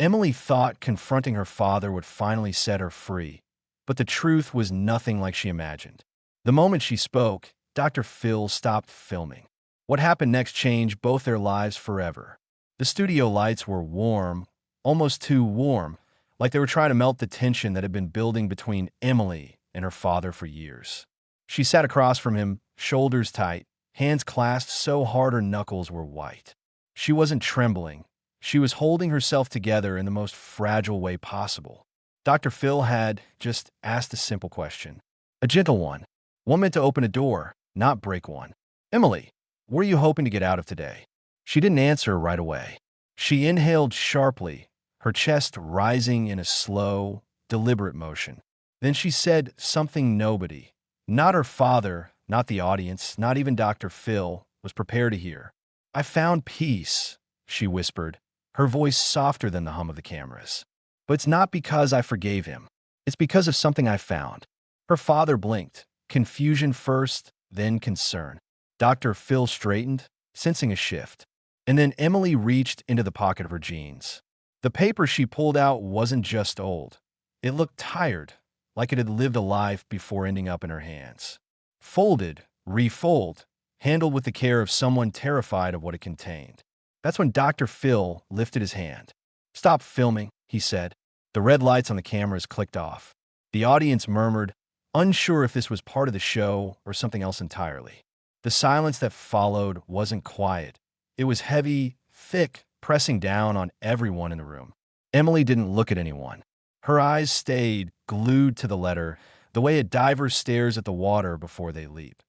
Emily thought confronting her father would finally set her free, but the truth was nothing like she imagined. The moment she spoke, Dr. Phil stopped filming. What happened next changed both their lives forever. The studio lights were warm, almost too warm, like they were trying to melt the tension that had been building between Emily and her father for years. She sat across from him, shoulders tight, hands clasped so hard her knuckles were white. She wasn't trembling. She was holding herself together in the most fragile way possible. Dr. Phil had just asked a simple question. A gentle one meant to open a door, not break one. Emily, what are you hoping to get out of today? She didn't answer right away. She inhaled sharply, her chest rising in a slow, deliberate motion. Then she said something nobody, not her father, not the audience, not even Dr. Phil, was prepared to hear. I found peace, she whispered, her voice softer than the hum of the cameras. But it's not because I forgave him. It's because of something I found. Her father blinked, confusion first, then concern. Dr. Phil straightened, sensing a shift. And then Emily reached into the pocket of her jeans. The paper she pulled out wasn't just old. It looked tired, like it had lived a life before ending up in her hands. Folded, refold, handled with the care of someone terrified of what it contained. That's when Dr. Phil lifted his hand. Stop filming, he said. The red lights on the cameras clicked off. The audience murmured, unsure if this was part of the show or something else entirely. The silence that followed wasn't quiet. It was heavy, thick, pressing down on everyone in the room. Emily didn't look at anyone. Her eyes stayed glued to the letter, the way a diver stares at the water before they leap,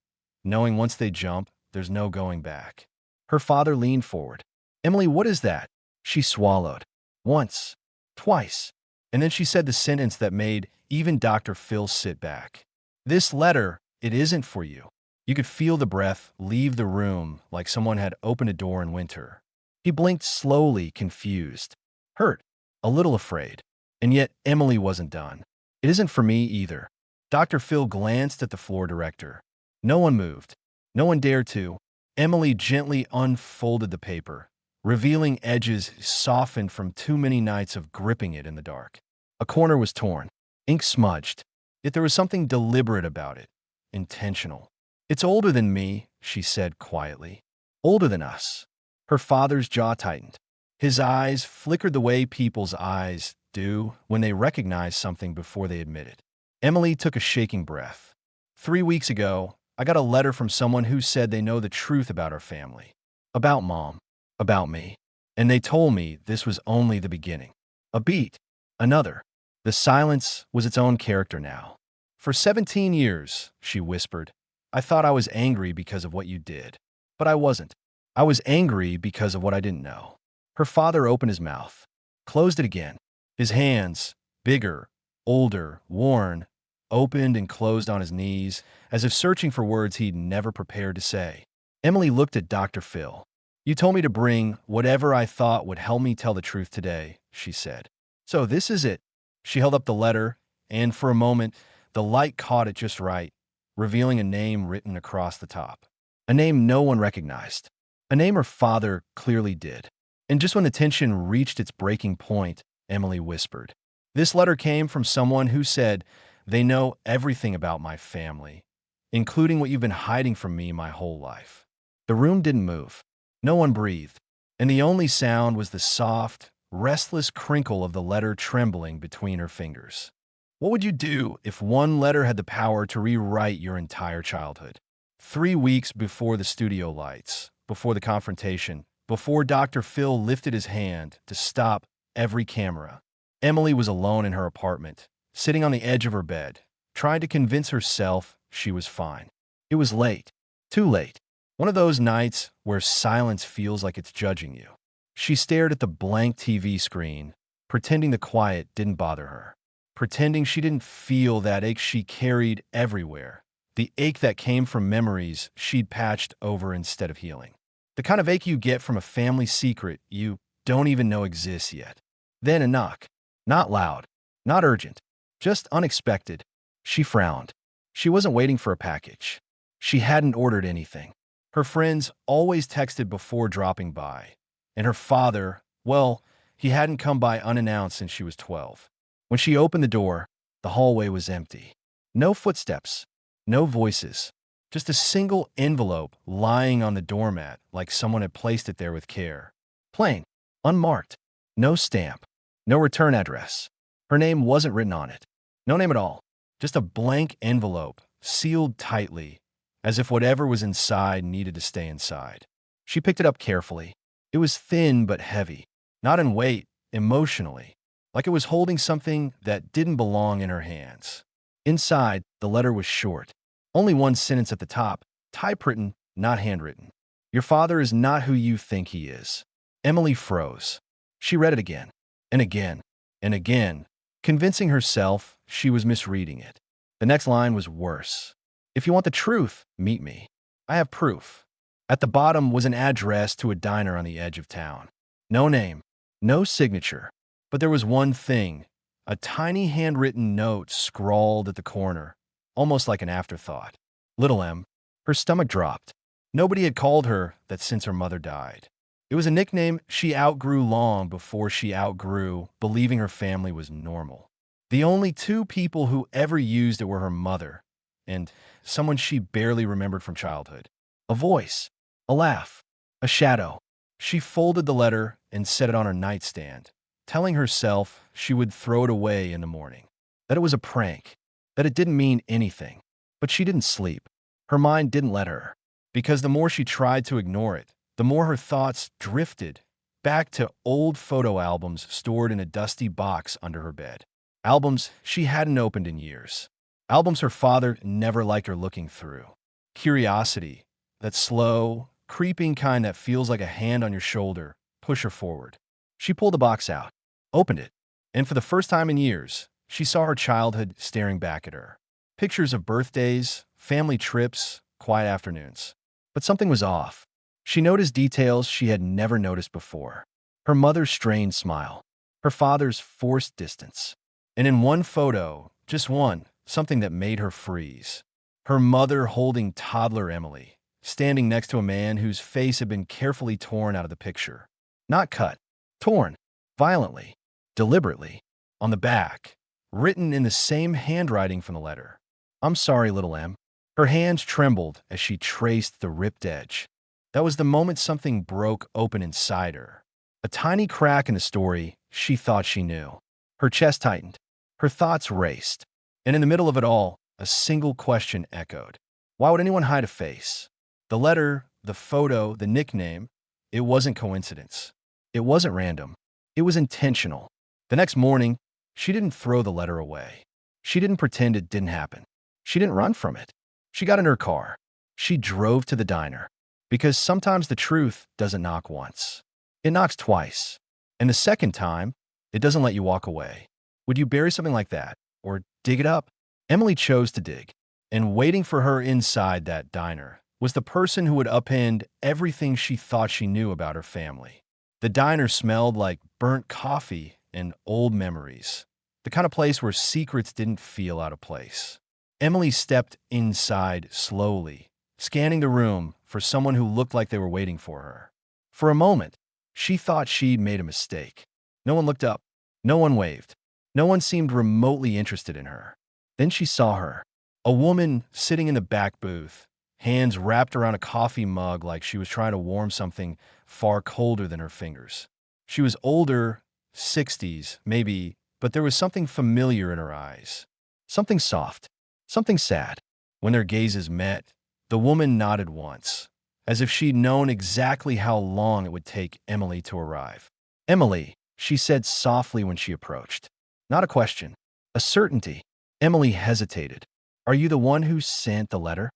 knowing once they jump, there's no going back. Her father leaned forward. Emily, what is that? She swallowed. Once, twice, and then she said the sentence that made even Dr. Phil sit back. This letter, it isn't for you. You could feel the breath leave the room like someone had opened a door in winter. He blinked slowly, confused, hurt, a little afraid. And yet Emily wasn't done. It isn't for me either. Dr. Phil glanced at the floor director. No one moved. No one dared to. Emily gently unfolded the paper, revealing edges softened from too many nights of gripping it in the dark. A corner was torn, ink smudged, yet there was something deliberate about it, intentional. It's older than me, she said quietly. Older than us. Her father's jaw tightened. His eyes flickered the way people's eyes do when they recognize something before they admit it. Emily took a shaking breath. 3 weeks ago, I got a letter from someone who said they know the truth about our family. About Mom. About me. And they told me this was only the beginning. A beat. Another. The silence was its own character now. For 17 years, she whispered, I thought I was angry because of what you did. But I wasn't. I was angry because of what I didn't know. Her father opened his mouth, closed it again. His hands, bigger, older, worn, opened and closed on his knees, as if searching for words he'd never prepared to say. Emily looked at Dr. Phil. You told me to bring whatever I thought would help me tell the truth today, she said. So this is it. She held up the letter, and for a moment, the light caught it just right, revealing a name written across the top. A name no one recognized. A name her father clearly did. And just when the tension reached its breaking point, Emily whispered. This letter came from someone who said, they know everything about my family, including what you've been hiding from me my whole life. The room didn't move. No one breathed. And the only sound was the soft, restless crinkle of the letter trembling between her fingers. What would you do if one letter had the power to rewrite your entire childhood? 3 weeks before the studio lights, before the confrontation, before Dr. Phil lifted his hand to stop every camera, Emily was alone in her apartment, sitting on the edge of her bed, trying to convince herself she was fine. It was late. Too late. One of those nights where silence feels like it's judging you. She stared at the blank TV screen, pretending the quiet didn't bother her, pretending she didn't feel that ache she carried everywhere, the ache that came from memories she'd patched over instead of healing. The kind of ache you get from a family secret you don't even know exists yet. Then a knock. Not loud, not urgent, just unexpected. She frowned. She wasn't waiting for a package. She hadn't ordered anything. Her friends always texted before dropping by. And her father, well, He hadn't come by unannounced since she was 12. When she opened the door, the hallway was empty. No footsteps, no voices, just a single envelope lying on the doormat like someone had placed it there with care. Plain, unmarked, no stamp, no return address. Her name wasn't written on it. No name at all. Just a blank envelope, sealed tightly, as if whatever was inside needed to stay inside. She picked it up carefully. It was thin but heavy, not in weight, emotionally, like it was holding something that didn't belong in her hands. Inside, the letter was short. Only one sentence at the top, typewritten, not handwritten. Your father is not who you think he is. Emily froze. She read it again, and again, and again, convincing herself she was misreading it. The next line was worse. If you want the truth, meet me. I have proof. At the bottom was an address to a diner on the edge of town. No name, no signature, but there was one thing, a tiny handwritten note scrawled at the corner, almost like an afterthought. Little M. Her stomach dropped. Nobody had called her that since her mother died. It was a nickname she outgrew long before she outgrew believing her family was normal. The only two people who ever used it were her mother and someone she barely remembered from childhood. A voice, a laugh, a shadow. She folded the letter and set it on her nightstand, telling herself she would throw it away in the morning, that it was a prank, that it didn't mean anything. But she didn't sleep. Her mind didn't let her, because the more she tried to ignore it, the more her thoughts drifted back to old photo albums stored in a dusty box under her bed. Albums she hadn't opened in years. Albums her father never liked her looking through. Curiosity, that slow, creeping kind that feels like a hand on your shoulder, pushed her forward. She pulled the box out, opened it, and for the first time in years, she saw her childhood staring back at her. Pictures of birthdays, family trips, quiet afternoons. But something was off. She noticed details she had never noticed before. Her mother's strained smile, her father's forced distance. And in one photo, just one, something that made her freeze. Her mother holding toddler Emily, standing next to a man whose face had been carefully torn out of the picture. Not cut, torn, violently, deliberately, on the back, written in the same handwriting from the letter. I'm sorry, little M. Her hands trembled as she traced the ripped edge. That was the moment something broke open inside her. A tiny crack in the story she thought she knew. Her chest tightened. Her thoughts raced. And in the middle of it all, a single question echoed. Why would anyone hide a face? The letter, the photo, the nickname, it wasn't coincidence. It wasn't random. It was intentional. The next morning, she didn't throw the letter away. She didn't pretend it didn't happen. She didn't run from it. She got in her car. She drove to the diner. Because sometimes the truth doesn't knock once. It knocks twice. And the second time, it doesn't let you walk away. Would you bury something like that? Or dig it up? Emily chose to dig. And waiting for her inside that diner was the person who would upend everything she thought she knew about her family. The diner smelled like burnt coffee and old memories. The kind of place where secrets didn't feel out of place. Emily stepped inside slowly, scanning the room for someone who looked like they were waiting for her. For a moment, she thought she'd made a mistake. No one looked up. No one waved. No one seemed remotely interested in her. Then she saw her, a woman sitting in the back booth, hands wrapped around a coffee mug like she was trying to warm something far colder than her fingers. She was older, 60s, maybe, but there was something familiar in her eyes. Something soft, something sad. When their gazes met, the woman nodded once, as if she'd known exactly how long it would take Emily to arrive. Emily, she said softly when she approached. Not a question, a certainty. Emily hesitated. Are you the one who sent the letter?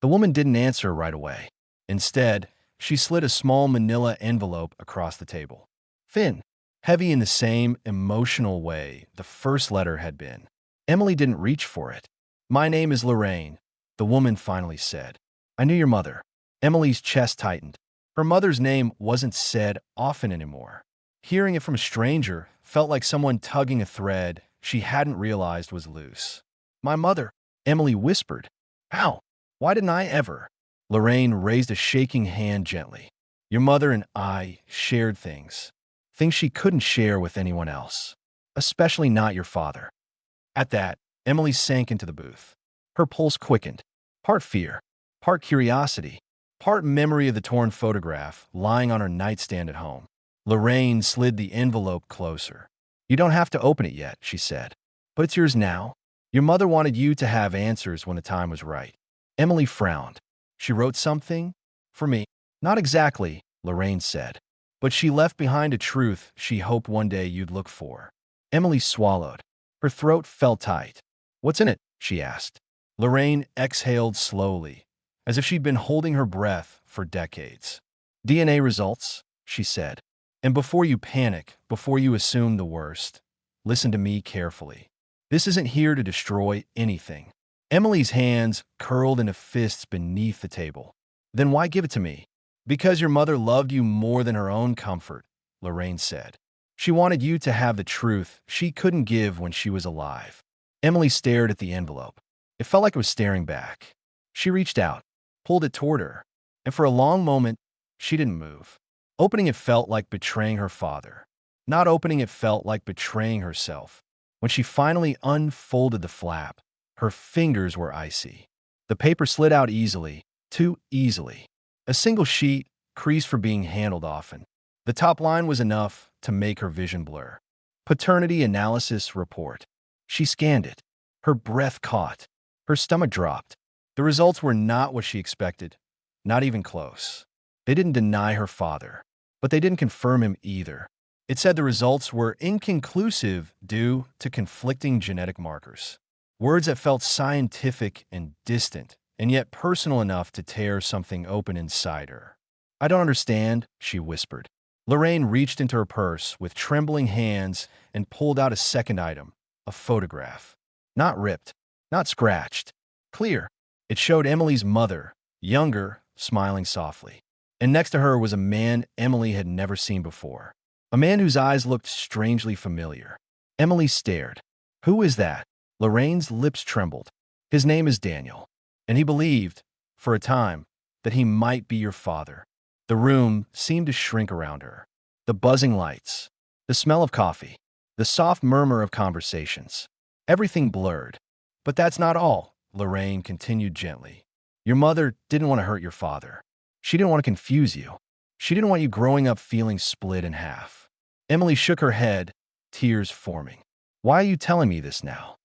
The woman didn't answer right away. Instead, she slid a small manila envelope across the table. Thin, heavy in the same emotional way the first letter had been. Emily didn't reach for it. My name is Lorraine, the woman finally said. I knew your mother. Emily's chest tightened. Her mother's name wasn't said often anymore. Hearing it from a stranger felt like someone tugging a thread she hadn't realized was loose. My mother, Emily whispered. How? Why didn't I ever? Lorraine raised a shaking hand gently. Your mother and I shared things. things she couldn't share with anyone else, especially not your father. At that, Emily sank into the booth. Her pulse quickened, part fear, part curiosity, part memory of the torn photograph lying on her nightstand at home. Lorraine slid the envelope closer. "You don't have to open it yet," she said. "But it's yours now. Your mother wanted you to have answers when the time was right." Emily frowned. "She wrote something? For me?" "Not exactly," Lorraine said. "But she left behind a truth she hoped one day you'd look for." Emily swallowed. Her throat felt tight. "What's in it?" she asked. Lorraine exhaled slowly, as if she'd been holding her breath for decades. "DNA results," she said. "And before you panic, before you assume the worst, listen to me carefully. This isn't here to destroy anything." Emily's hands curled into fists beneath the table. "Then why give it to me?" "Because your mother loved you more than her own comfort," Lorraine said. "She wanted you to have the truth she couldn't give when she was alive." Emily stared at the envelope. It felt like it was staring back. She reached out, pulled it toward her, and for a long moment, she didn't move. Opening it felt like betraying her father. Not opening it felt like betraying herself. When she finally unfolded the flap, her fingers were icy. The paper slid out easily, too easily. A single sheet, creased for being handled often. The top line was enough to make her vision blur. "Paternity Analysis Report." She scanned it. Her breath caught. Her stomach dropped. The results were not what she expected, not even close. They didn't deny her father, but they didn't confirm him either. It said the results were inconclusive due to conflicting genetic markers. Words that felt scientific and distant, and yet personal enough to tear something open inside her. "I don't understand," she whispered. Lorraine reached into her purse with trembling hands and pulled out a second item, a photograph. Not ripped, not scratched. Clear. It showed Emily's mother, younger, smiling softly. And next to her was a man Emily had never seen before. A man whose eyes looked strangely familiar. Emily stared. "Who is that?" Lorraine's lips trembled. "His name is Daniel. And he believed, for a time, that he might be your father." The room seemed to shrink around her. The buzzing lights, the smell of coffee, the soft murmur of conversations. Everything blurred. "But that's not all," Lorraine continued gently. "Your mother didn't want to hurt your father. She didn't want to confuse you. She didn't want you growing up feeling split in half." Emily shook her head, tears forming. "Why are you telling me this now?"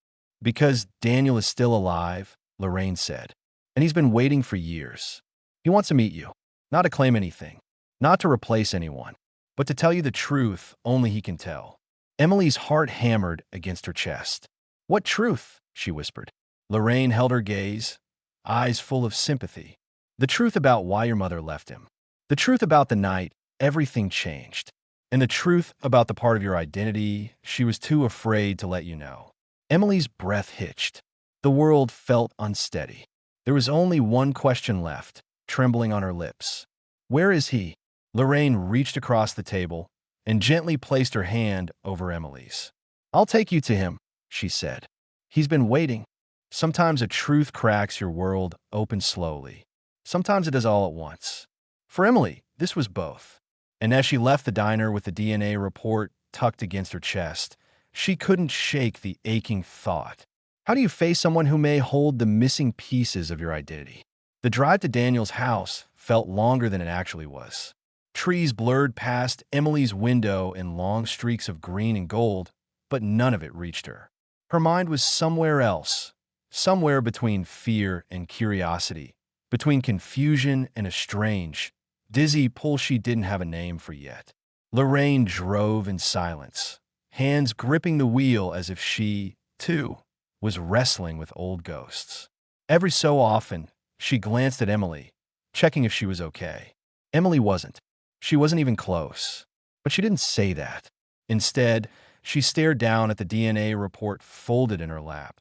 "Because Daniel is still alive," Lorraine said. "And he's been waiting for years. He wants to meet you, not to claim anything, not to replace anyone, but to tell you the truth only he can tell." Emily's heart hammered against her chest. "What truth?" she whispered. Lorraine held her gaze, eyes full of sympathy. "The truth about why your mother left him. The truth about the night everything changed. And the truth about the part of your identity she was too afraid to let you know." Emily's breath hitched. The world felt unsteady. There was only one question left, trembling on her lips. "Where is he?" Lorraine reached across the table and gently placed her hand over Emily's. "I'll take you to him," she said. "He's been waiting." Sometimes a truth cracks your world open slowly. Sometimes it does all at once. For Emily, this was both. And as she left the diner with the DNA report tucked against her chest, she couldn't shake the aching thought. How do you face someone who may hold the missing pieces of your identity? The drive to Daniel's house felt longer than it actually was. Trees blurred past Emily's window in long streaks of green and gold, but none of it reached her. Her mind was somewhere else, somewhere between fear and curiosity, between confusion and a strange, dizzy pull she didn't have a name for yet. Lorraine drove in silence, hands gripping the wheel as if she, too, was wrestling with old ghosts. Every so often, she glanced at Emily, checking if she was okay. Emily wasn't. She wasn't even close. But she didn't say that. Instead, she stared down at the DNA report folded in her lap,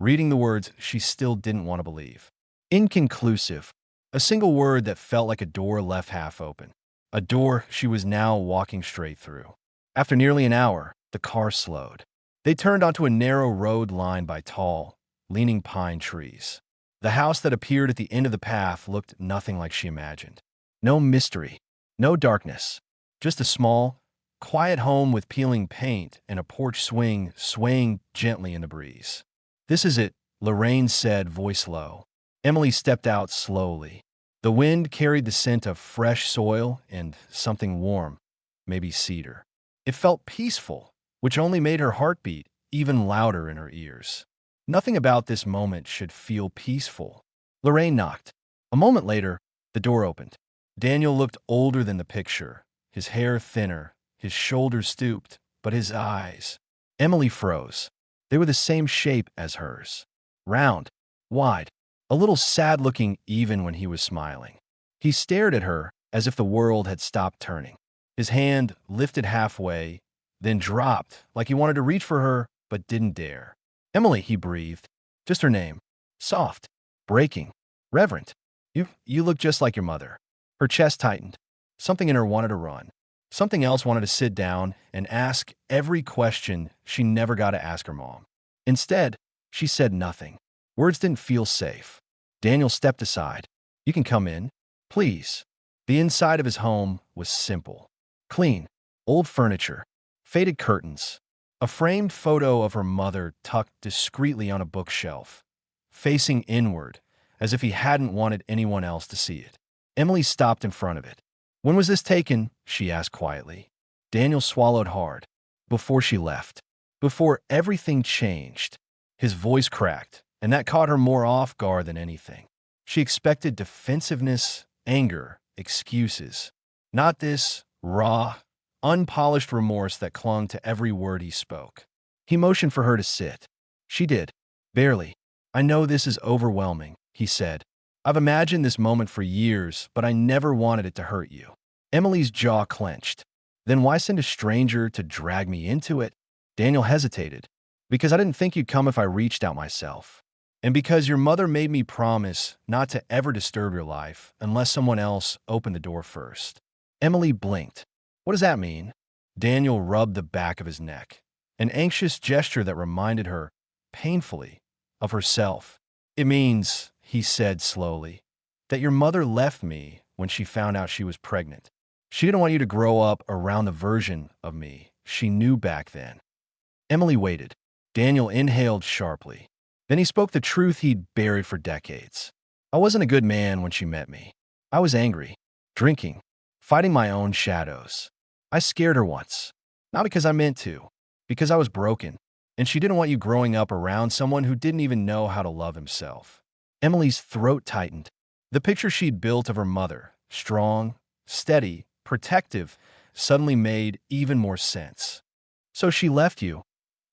reading the words she still didn't want to believe. Inconclusive. A single word that felt like a door left half open. A door she was now walking straight through. After nearly an hour, the car slowed. They turned onto a narrow road lined by tall, leaning pine trees. The house that appeared at the end of the path looked nothing like she imagined. No mystery, no darkness, just a small, Quiet home with peeling paint and a porch swaying gently in the breeze. This is it, Lorraine said, voice low. Emily stepped out slowly. The wind carried the scent of fresh soil and something warm, maybe cedar. It felt peaceful, which only made her heartbeat even louder in her ears. Nothing about this moment should feel peaceful. Lorraine knocked. A moment later, the door opened. Daniel looked older than the picture, his hair thinner, his shoulders stooped, but his eyes. Emily froze. They were the same shape as hers. Round, wide, a little sad-looking even when he was smiling. He stared at her as if the world had stopped turning. His hand lifted halfway, then dropped like he wanted to reach for her but didn't dare. Emily, he breathed. Just her name. Soft, breaking, reverent. You look just like your mother. Her chest tightened. Something in her wanted to run. Something else wanted to sit down and ask every question she never got to ask her mom. Instead, she said nothing. Words didn't feel safe. Daniel stepped aside. You can come in, please. The inside of his home was simple. Clean, old furniture, faded curtains, a framed photo of her mother tucked discreetly on a bookshelf, facing inward, as if he hadn't wanted anyone else to see it. Emily stopped in front of it. When was this taken? She asked quietly. Daniel swallowed hard. Before she left. Before everything changed. His voice cracked, and that caught her more off guard than anything. She expected defensiveness, anger, excuses. Not this raw, unpolished remorse that clung to every word he spoke. He motioned for her to sit. She did. Barely. I know this is overwhelming, he said. I've imagined this moment for years, but I never wanted it to hurt you. Emily's jaw clenched. Then why send a stranger to drag me into it? Daniel hesitated. Because I didn't think you'd come if I reached out myself. And because your mother made me promise not to ever disturb your life unless someone else opened the door first. Emily blinked. What does that mean? Daniel rubbed the back of his neck, an anxious gesture that reminded her, painfully, of herself. It means, he said slowly, that your mother left me when she found out she was pregnant. She didn't want you to grow up around the version of me she knew back then. Emily waited. Daniel inhaled sharply. Then he spoke the truth he'd buried for decades. I wasn't a good man when she met me. I was angry, drinking, fighting my own shadows. I scared her once. Not because I meant to, because I was broken, and she didn't want you growing up around someone who didn't even know how to love himself. Emily's throat tightened. The picture she'd built of her mother, strong, steady, protective, suddenly made even more sense. So she left you,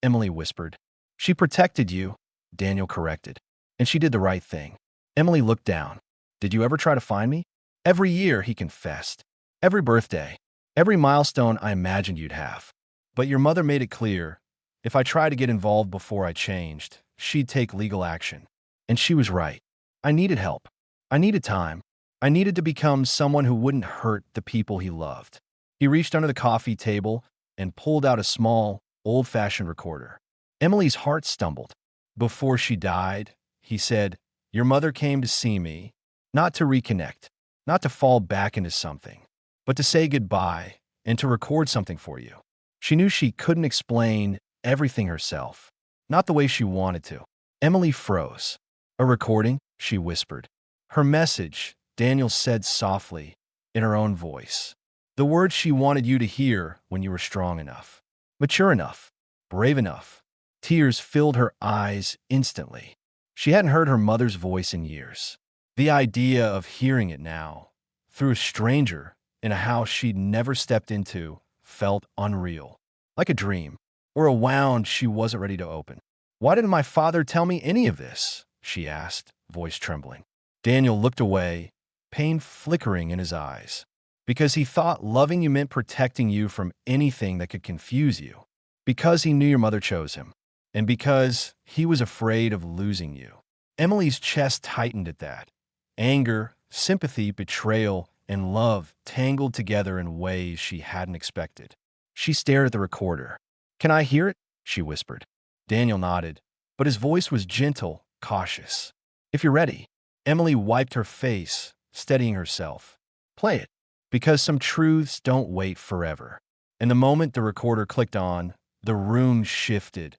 Emily whispered. She protected you, Daniel corrected. And she did the right thing. Emily looked down. Did you ever try to find me? Every year, he confessed. Every birthday. Every milestone I imagined you'd have. But your mother made it clear, if I tried to get involved before I changed, she'd take legal action. And she was right. I needed help. I needed time. I needed to become someone who wouldn't hurt the people he loved. He reached under the coffee table and pulled out a small, old-fashioned recorder. Emily's heart stumbled. Before she died, he said, your mother came to see me, not to reconnect, not to fall back into something, but to say goodbye and to record something for you. She knew she couldn't explain everything herself, not the way she wanted to. Emily froze. A recording, she whispered. Her message, Daniel said softly, in her own voice. The words she wanted you to hear when you were strong enough, mature enough, brave enough. Tears filled her eyes instantly. She hadn't heard her mother's voice in years. The idea of hearing it now, through a stranger, in a house she'd never stepped into, felt unreal. Like a dream, or a wound she wasn't ready to open. Why didn't my father tell me any of this? She asked, voice trembling. Daniel looked away, pain flickering in his eyes. Because he thought loving you meant protecting you from anything that could confuse you. Because he knew your mother chose him. And because he was afraid of losing you. Emily's chest tightened at that. Anger, sympathy, betrayal, and love tangled together in ways she hadn't expected. She stared at the recorder. Can I hear it? She whispered. Daniel nodded, but his voice was gentle, cautious. If you're ready. Emily wiped her face, steadying herself. Play it. Because some truths don't wait forever. And the moment the recorder clicked on, the room shifted,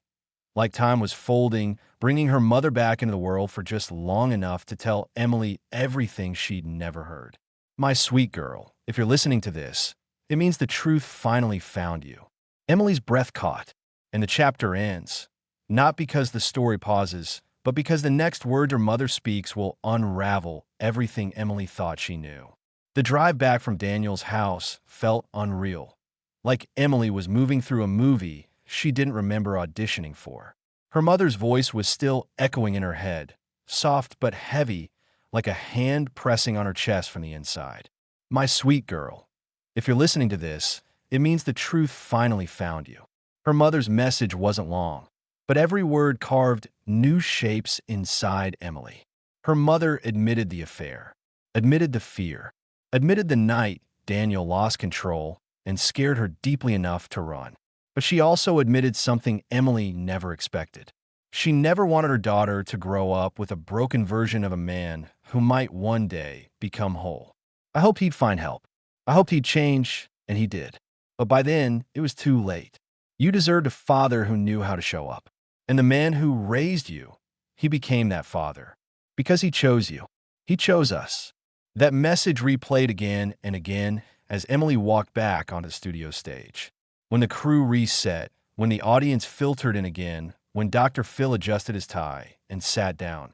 like time was folding, bringing her mother back into the world for just long enough to tell Emily everything she'd never heard. My sweet girl, if you're listening to this, it means the truth finally found you. Emily's breath caught, and the chapter ends, not because the story pauses, but because the next word her mother speaks will unravel everything Emily thought she knew. The drive back from Daniel's house felt unreal, like Emily was moving through a movie she didn't remember auditioning for. Her mother's voice was still echoing in her head, soft but heavy, like a hand pressing on her chest from the inside. My sweet girl, if you're listening to this, it means the truth finally found you. Her mother's message wasn't long, but every word carved new shapes inside Emily. Her mother admitted the affair, admitted the fear, admitted the night Daniel lost control and scared her deeply enough to run. But she also admitted something Emily never expected. She never wanted her daughter to grow up with a broken version of a man who might one day become whole. I hoped he'd find help. I hoped he'd change, and he did. But by then, it was too late. You deserved a father who knew how to show up. And the man who raised you, he became that father. Because he chose you. He chose us. That message replayed again and again as Emily walked back onto the studio stage. When the crew reset, when the audience filtered in again, when Dr. Phil adjusted his tie and sat down,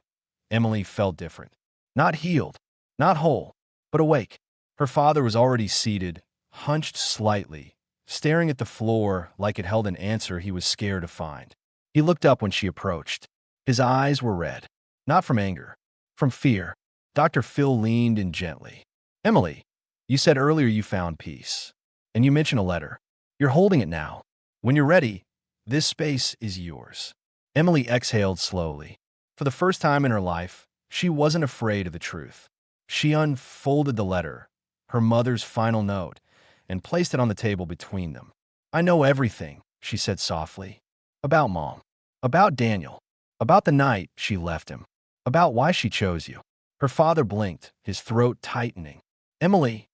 Emily felt different. Not healed, not whole, but awake. Her father was already seated, hunched slightly, staring at the floor like it held an answer he was scared to find. He looked up when she approached. His eyes were red, not from anger, from fear. Dr. Phil leaned in gently. Emily, you said earlier you found peace, and you mentioned a letter. You're holding it now. When you're ready, this space is yours. Emily exhaled slowly. For the first time in her life, she wasn't afraid of the truth. She unfolded the letter, her mother's final note, and placed it on the table between them. I know everything, she said softly. About Mom. About Daniel. About the night she left him. About why she chose you. Her father blinked, his throat tightening. Emily,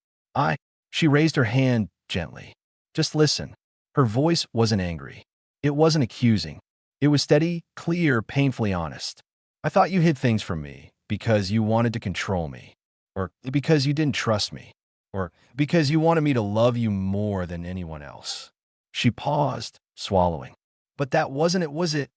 She raised her hand gently. Just listen. Her voice wasn't angry. It wasn't accusing. It was steady, clear, painfully honest. I thought you hid things from me because you wanted to control me, or because you didn't trust me, or because you wanted me to love you more than anyone else. She paused, swallowing. But that wasn't it, was it?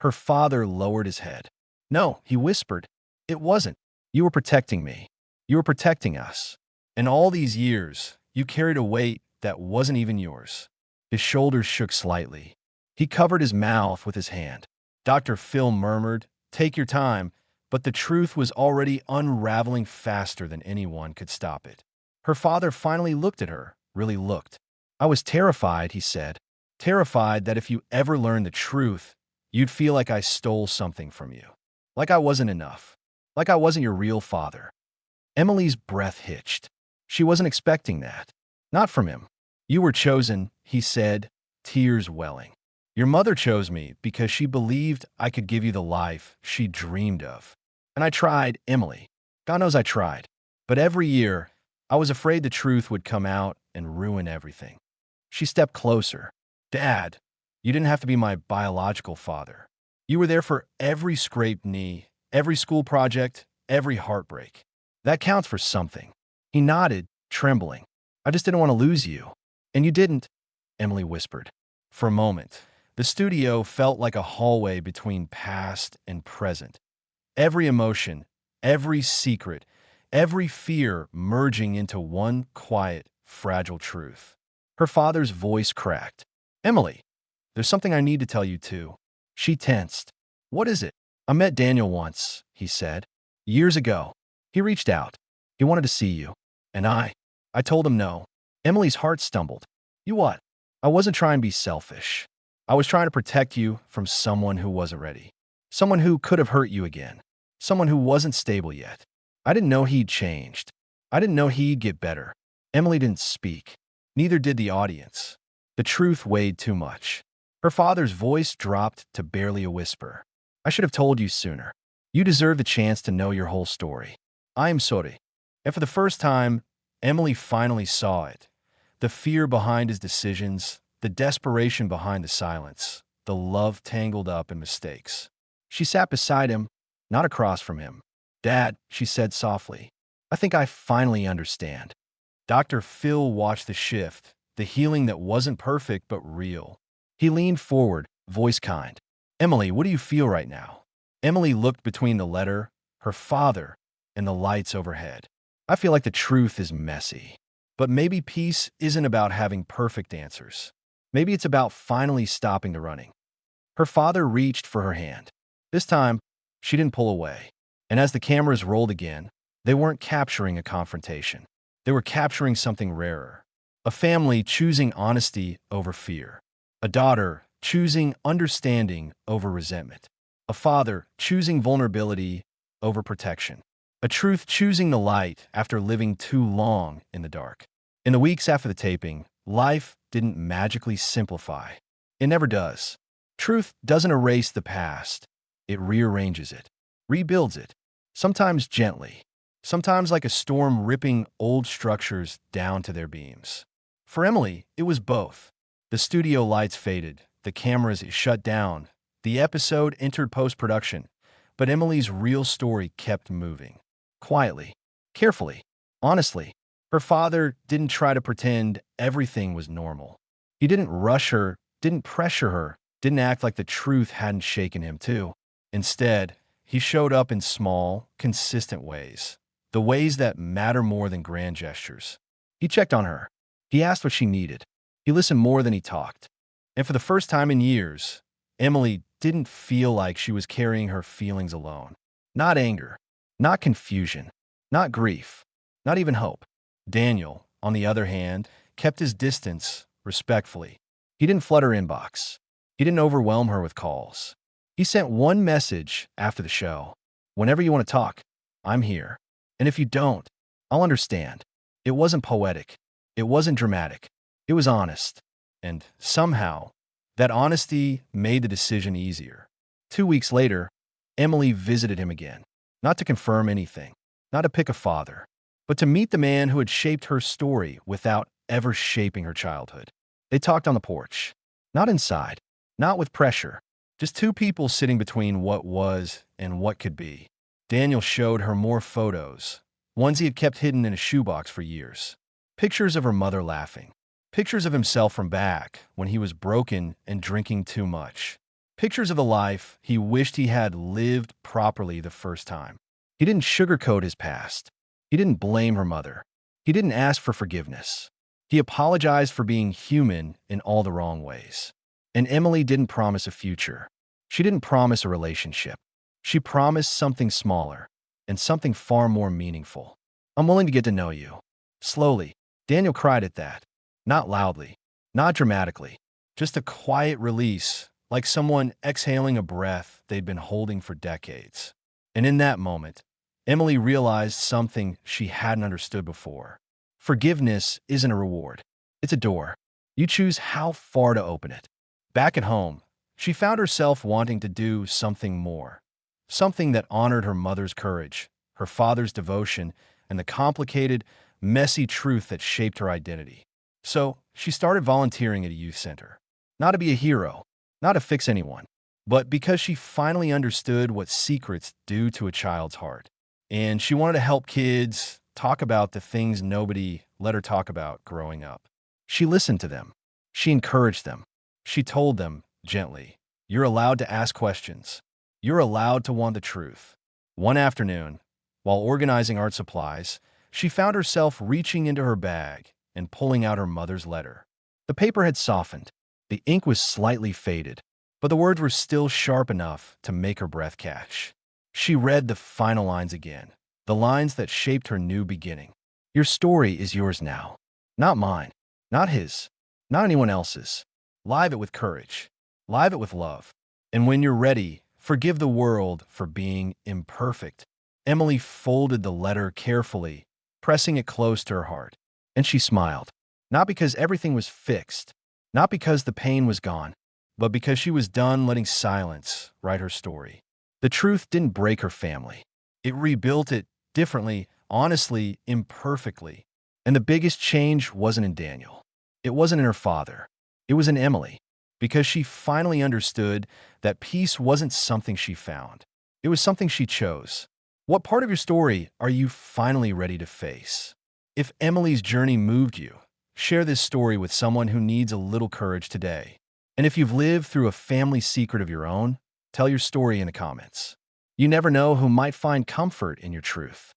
Her father lowered his head. No, he whispered. It wasn't. You were protecting me. You were protecting us. And all these years, you carried a weight that wasn't even yours. His shoulders shook slightly. He covered his mouth with his hand. Dr. Phil murmured, "Take your time," but the truth was already unraveling faster than anyone could stop it. Her father finally looked at her, really looked. I was terrified, he said. Terrified that if you ever learned the truth, you'd feel like I stole something from you. Like I wasn't enough. Like I wasn't your real father. Emily's breath hitched. She wasn't expecting that. Not from him. You were chosen, he said, tears welling. Your mother chose me because she believed I could give you the life she dreamed of. And I tried, Emily. God knows I tried. But every year, I was afraid the truth would come out and ruin everything. She stepped closer. Dad, you didn't have to be my biological father. You were there for every scraped knee, every school project, every heartbreak. That counts for something. He nodded, trembling. I just didn't want to lose you. And you didn't, Emily whispered. For a moment, the studio felt like a hallway between past and present. Every emotion, every secret, every fear merging into one quiet, fragile truth. Her father's voice cracked. Emily, there's something I need to tell you too. She tensed. What is it? I met Daniel once, he said. Years ago. He reached out. He wanted to see you. And I told him no. Emily's heart stumbled. You what? I wasn't trying to be selfish. I was trying to protect you from someone who wasn't ready. Someone who could have hurt you again. Someone who wasn't stable yet. I didn't know he'd changed. I didn't know he'd get better. Emily didn't speak. Neither did the audience. The truth weighed too much. Her father's voice dropped to barely a whisper. I should have told you sooner. You deserve the chance to know your whole story. I am sorry. And for the first time, Emily finally saw it. The fear behind his decisions, the desperation behind the silence, the love tangled up in mistakes. She sat beside him, not across from him. "Dad," she said softly, "I think I finally understand." Dr. Phil watched the shift, the healing that wasn't perfect but real. He leaned forward, voice kind. "Emily, what do you feel right now?" Emily looked between the letter, her father, and the lights overhead. "I feel like the truth is messy. But maybe peace isn't about having perfect answers. Maybe it's about finally stopping the running." Her father reached for her hand. This time, she didn't pull away. And as the cameras rolled again, they weren't capturing a confrontation. They were capturing something rarer. A family choosing honesty over fear. A daughter choosing understanding over resentment. A father choosing vulnerability over protection. A truth choosing the light after living too long in the dark. In the weeks after the taping, life didn't magically simplify. It never does. Truth doesn't erase the past. It rearranges it, rebuilds it, sometimes gently, sometimes like a storm ripping old structures down to their beams. For Emily, it was both. The studio lights faded, the cameras shut down, the episode entered post-production, but Emily's real story kept moving. Quietly, carefully, honestly. Her father didn't try to pretend everything was normal. He didn't rush her, didn't pressure her, didn't act like the truth hadn't shaken him too. Instead, he showed up in small, consistent ways. The ways that matter more than grand gestures. He checked on her. He asked what she needed. He listened more than he talked. And for the first time in years, Emily didn't feel like she was carrying her feelings alone. Not anger, not confusion, not grief, not even hope. Daniel, on the other hand, kept his distance respectfully. He didn't flood her inbox. He didn't overwhelm her with calls. He sent one message after the show. "Whenever you want to talk, I'm here. And if you don't, I'll understand." It wasn't poetic. It wasn't dramatic. It was honest. And somehow, that honesty made the decision easier. 2 weeks later, Emily visited him again. Not to confirm anything, not to pick a father, but to meet the man who had shaped her story without ever shaping her childhood. They talked on the porch. Not inside, not with pressure, just two people sitting between what was and what could be. Daniel showed her more photos, ones he had kept hidden in a shoebox for years. Pictures of her mother laughing. Pictures of himself from back when he was broken and drinking too much. Pictures of the life he wished he had lived properly the first time. He didn't sugarcoat his past. He didn't blame her mother. He didn't ask for forgiveness. He apologized for being human in all the wrong ways. And Emily didn't promise a future. She didn't promise a relationship. She promised something smaller and something far more meaningful. "I'm willing to get to know you." Slowly, Daniel cried at that. Not loudly, not dramatically, just a quiet release, like someone exhaling a breath they'd been holding for decades. And in that moment, Emily realized something she hadn't understood before. Forgiveness isn't a reward. It's a door. You choose how far to open it. Back at home, she found herself wanting to do something more. Something that honored her mother's courage, her father's devotion, and the complicated, messy truth that shaped her identity. So, she started volunteering at a youth center. Not to be a hero, not to fix anyone, but because she finally understood what secrets do to a child's heart. And she wanted to help kids talk about the things nobody let her talk about growing up. She listened to them. She encouraged them. She told them, gently, "You're allowed to ask questions. You're allowed to want the truth." One afternoon, while organizing art supplies, she found herself reaching into her bag and pulling out her mother's letter. The paper had softened. The ink was slightly faded, but the words were still sharp enough to make her breath catch. She read the final lines again, the lines that shaped her new beginning. "Your story is yours now. Not mine, not his, not anyone else's. Live it with courage. Live it with love. And when you're ready, forgive the world for being imperfect." Emily folded the letter carefully, pressing it close to her heart. And she smiled. Not because everything was fixed, not because the pain was gone, but because she was done letting silence write her story. The truth didn't break her family. It rebuilt it differently, honestly, imperfectly. And the biggest change wasn't in Daniel. It wasn't in her father. It was in Emily, because she finally understood that peace wasn't something she found. It was something she chose. What part of your story are you finally ready to face? If Emily's journey moved you, share this story with someone who needs a little courage today. And if you've lived through a family secret of your own, tell your story in the comments. You never know who might find comfort in your truth.